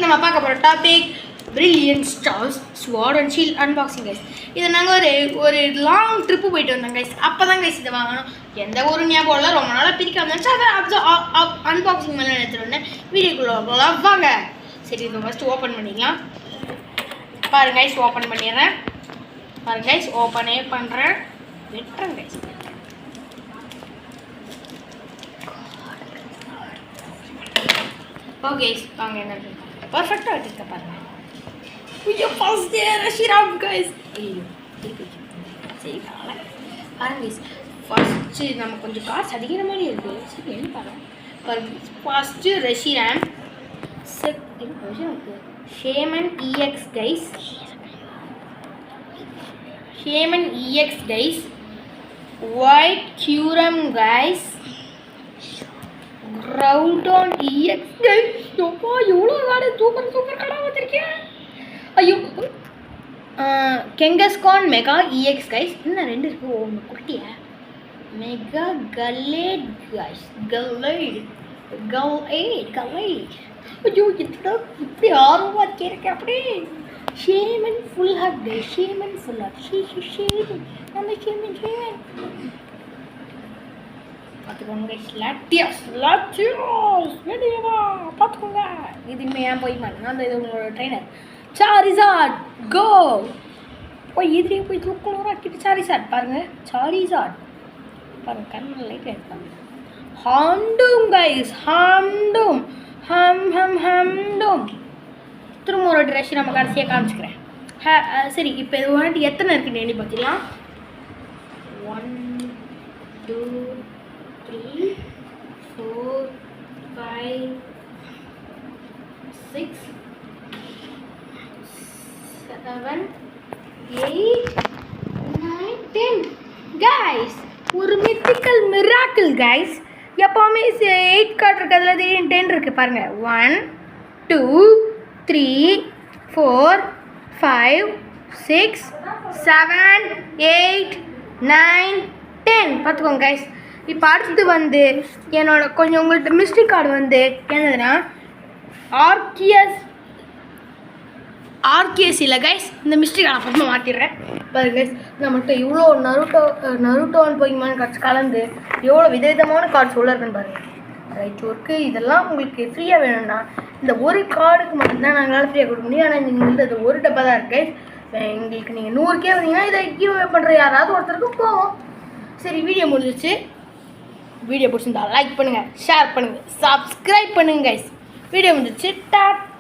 நம்ம பார்க்க போகிற topic brilliant stars sword and shield unboxing guys. இதை நாங்கள் ஒரு லாங் ட்ரிப்பு போயிட்டு வந்தோம் கைஸ். அப்போ தான் கைஸ் இதை வாங்கணும். எந்த ஒரு ஞாபகம் இல்லை, ரொம்ப நாளாக பிரிக்காம இருந்துச்சு. அதை அன்பாக்சிங் மேலே எடுத்துகிட்டு வீடியோக்குள்ள வாங்க. சரி, இதை ஃபஸ்ட்டு ஓப்பன் பண்ணிக்கலாம். பாருங்க கைஸ், ஓப்பன் பண்ணிடுறேன். பாருங்க கைஸ், ஓப்பனே பண்ணுறேன். வெட்டுறேன் கைஸ். ஓகே வாங்க, என்ன பர்ஃபெக்டாக வச்சுருக்க பாருங்க. ஐயோ ஃபர்ஸ்ட் ரஷிராம் கைஸ். ஐயோ சரி பாருங்க கைஸ். ஃபஸ்ட்டு நம்ம கொஞ்சம் காசு அடிக்கிற மாதிரி இருக்குது. சரி என்ன பாருங்க. ஃபஸ்ட்டு ரஷிராம், ஷேமன் இஎக்ஸ் கைஸ். ஷேமன் இஎக்ஸ் கைஸ். ஒயிட் கியூரம் கைஸ். ரவுடான் இஎக்ஸ் கைஸ். எப்பா எவ்வளோ கடை சூப்பர் கடை வச்சுருக்கேன். ஐயோ கெங்கஸ்கான் மெகா இஎக்ஸ் கைஸ். இன்னும் 2 இருக்கு. ஒன்று குட்டியா மெகா கலேட் கைஸ். கலேட். ஐயோ இப்படி ஆர்வமாக இருக்கேன் அப்படி. Shaymin full art guys. Shaymin full art. Shaymin நம்ம ஷேமன் பார்த்துக்கோங்க கைஸ். லாட்டியாஸ் வெளியவா பார்த்துக்கோங்க. இதுமே ஏன் போய் பாருங்க. அந்த இது உங்களோட ட்ரெயினர் சாரிசார்ட் கோ. போய் எதிரே போய் தூக்கணும் ராக்கிட்டு. சாரிசார்ட் பாருங்க. சாரிசார்ட் பாருங்க. கண்ணில் லைட் எடுப்பாங்க. ஹாண்டூம் கைஸ். ஹாண்டூம் ஹம்டூம். திரும்ப ஒரு ட்ரெஸ் நம்ம கடைசியாக காமிச்சிக்கிறேன். சரி, இப்போ இது வந்துட்டு எத்தனை இருக்குன்னு எண்ணி பார்த்துக்கலாம். 1 2 3 4 5 6 7 8 9 10 கைஸ். ஒரு மித்திக்கல் மிராக்கிள் கைஸ். எப்போவுமே 8 கார்டு இருக்கிறதுல திடீர்னு 10 இருக்குது பாருங்கள். 1 2 3 4 5 6 7 8 9 10 பார்த்துக்கோங்க கைஸ். இப்போ அடுத்தது வந்து என்னோட கொஞ்சம் உங்கள்கிட்ட மிஸ்ட்ரி கார்டு வந்து என்னதுன்னா ஆர்கேஸ் இல்லை கைஸ். இந்த மிஸ்ட்ரி கார்டு அப்புறமா மாற்றிடுறேன் பாருங்க கைஸ். நம்மகிட்ட இவ்வளோ நருட்டோன்னு போய்மான்னு கார்ட்ஸ் கலந்து எவ்வளோ விதவிதமான கார்ட்ஸ் உள்ள இருக்குன்னு பாருங்கள். ரைட் ஒர்க்கு இதெல்லாம் உங்களுக்கு ஃப்ரீயாக வேணும்னா இந்த ஒரு கார்டுக்கு மட்டும்தான் நாங்களால் ஃப்ரீயாக கொடுக்க முடியும். ஆனால் எங்களுக்கு அது ஒரு டப்பா தான் இருக்குது. எங்களுக்கு நீங்கள் 100K வந்தீங்கன்னா இதை கிவ்அவே பண்ணுற யாராவது ஒருத்தருக்கு போவோம். சரி, வீடியோ முடிஞ்சிச்சு. வீடியோ பிடிச்சிருந்தா லைக் பண்ணுங்கள், ஷேர் பண்ணுங்கள், சப்ஸ்கிரைப் பண்ணுங்கள் கைஸ். வீடியோ முடிஞ்சிச்சு.